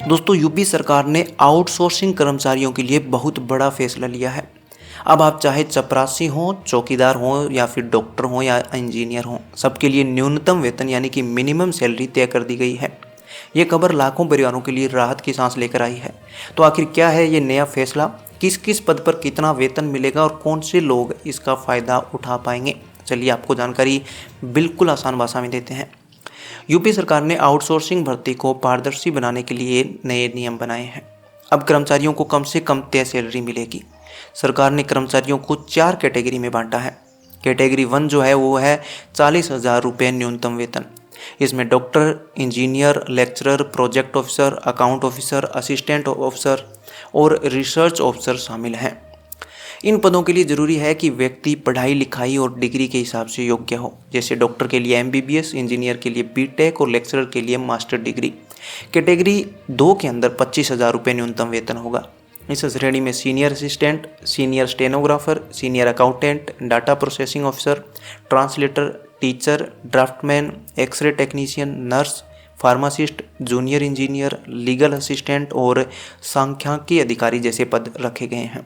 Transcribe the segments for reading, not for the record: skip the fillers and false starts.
दोस्तों यूपी सरकार ने आउटसोर्सिंग कर्मचारियों के लिए बहुत बड़ा फैसला लिया है। अब आप चाहे चपरासी हों, चौकीदार हों या फिर डॉक्टर हों या इंजीनियर हों, सबके लिए न्यूनतम वेतन यानी कि मिनिमम सैलरी तय कर दी गई है। ये खबर लाखों परिवारों के लिए राहत की सांस लेकर आई है। तो आखिर क्या है ये नया फैसला, किस किस पद पर कितना वेतन मिलेगा और कौन से लोग इसका फ़ायदा उठा पाएंगे, चलिए आपको जानकारी बिल्कुल आसान भाषा में देते हैं। यूपी सरकार ने आउटसोर्सिंग भर्ती को पारदर्शी बनाने के लिए नए नियम बनाए हैं। अब कर्मचारियों को कम से कम तय सैलरी मिलेगी। सरकार ने कर्मचारियों को 4 कैटेगरी में बांटा है। कैटेगरी 1 जो है वो है 40,000 रुपये न्यूनतम वेतन। इसमें doctor, engineer, lecturer, project officer, account officer, assistant officer और रिसर्च ऑफिसर शामिल हैं। इन पदों के लिए ज़रूरी है कि व्यक्ति पढ़ाई लिखाई और डिग्री के हिसाब से योग्य हो। जैसे डॉक्टर के लिए MBBS, इंजीनियर के लिए BTech और लेक्चरर के लिए मास्टर डिग्री। कैटेगरी 2 के अंदर 25,000 रुपये न्यूनतम वेतन होगा। इस श्रेणी में senior assistant, senior stenographer, senior accountant, data processing officer, translator, teacher, draftman, x ray technician, nurse, pharmacist, junior engineer, legal assistant और सांख्यिकी अधिकारी जैसे पद रखे गए हैं।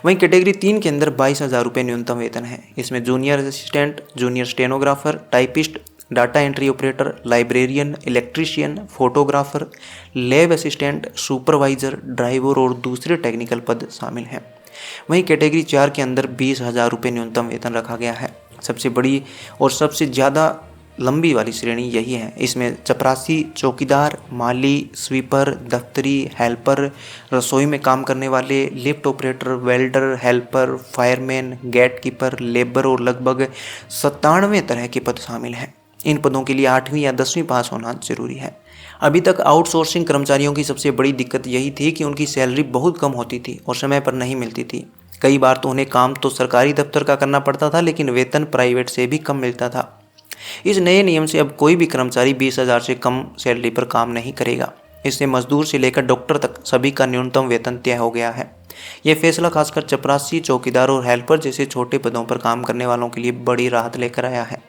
वहीं कैटेगरी 3 के अंदर 22,000 रुपये न्यूनतम वेतन है। इसमें junior assistant, junior stenographer, typist, data entry operator, librarian, electrician, photographer, lab assistant, supervisor, driver और दूसरे टेक्निकल पद शामिल हैं। वहीं कैटेगरी 4 के अंदर 20,000 रुपये न्यूनतम वेतन रखा गया है। सबसे बड़ी और सबसे ज़्यादा लंबी वाली श्रेणी यही है। इसमें चपरासी, चौकीदार, माली, स्वीपर, दफ्तरी, हेल्पर, रसोई में काम करने वाले, lift operator, welder, helper, fireman, gate keeper, labour और लगभग 97 तरह के पद शामिल हैं। इन पदों के लिए 8वीं या 10वीं पास होना जरूरी है। अभी तक आउटसोर्सिंग कर्मचारियों की सबसे बड़ी दिक्कत यही थी कि उनकी सैलरी बहुत कम होती थी और समय पर नहीं मिलती थी। कई बार तो उन्हें काम तो सरकारी दफ्तर का करना पड़ता था, लेकिन वेतन प्राइवेट से भी कम मिलता था। इस नए नियम से अब कोई भी कर्मचारी 20,000 से कम सैलरी पर काम नहीं करेगा। इससे मजदूर से लेकर डॉक्टर तक सभी का न्यूनतम वेतन तय हो गया है। यह फैसला खासकर चपरासी, चौकीदार और हेल्पर जैसे छोटे पदों पर काम करने वालों के लिए बड़ी राहत लेकर आया है,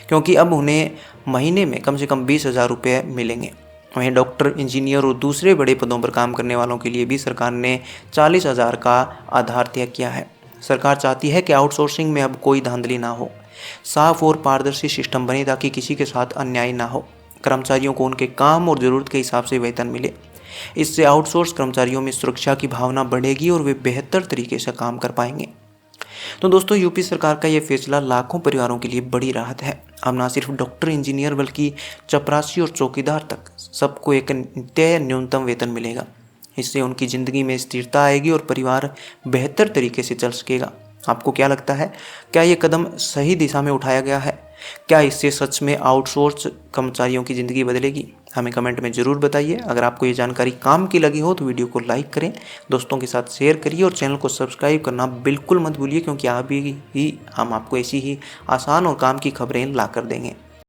क्योंकि अब उन्हें महीने में कम से कम 20,000 रुपये मिलेंगे। वहीं डॉक्टर, इंजीनियर और दूसरे बड़े पदों पर काम करने वालों के लिए भी सरकार ने 40,000 का आधार तय किया है। सरकार चाहती है कि आउटसोर्सिंग में अब कोई धांधली ना हो, साफ और पारदर्शी सिस्टम बने ताकि किसी के साथ अन्याय ना हो। कर्मचारियों को उनके काम और ज़रूरत के हिसाब से वेतन मिले। इससे आउटसोर्स कर्मचारियों में सुरक्षा की भावना बढ़ेगी और वे बेहतर तरीके से काम कर पाएंगे। तो दोस्तों यूपी सरकार का ये फैसला लाखों परिवारों के लिए बड़ी राहत है। अब ना सिर्फ डॉक्टर, इंजीनियर बल्कि चपरासी और चौकीदार तक सबको एक तय न्यूनतम वेतन मिलेगा। इससे उनकी ज़िंदगी में स्थिरता आएगी और परिवार बेहतर तरीके से चल सकेगा। आपको क्या लगता है, क्या ये कदम सही दिशा में उठाया गया है? क्या इससे सच में आउटसोर्स कर्मचारियों की ज़िंदगी बदलेगी? हमें कमेंट में ज़रूर बताइए। अगर आपको ये जानकारी काम की लगी हो तो वीडियो को लाइक करें, दोस्तों के साथ शेयर करिए और चैनल को सब्सक्राइब करना बिल्कुल मत भूलिए, क्योंकि अभी ही हम आपको ऐसी ही आसान और काम की खबरें ला कर देंगे।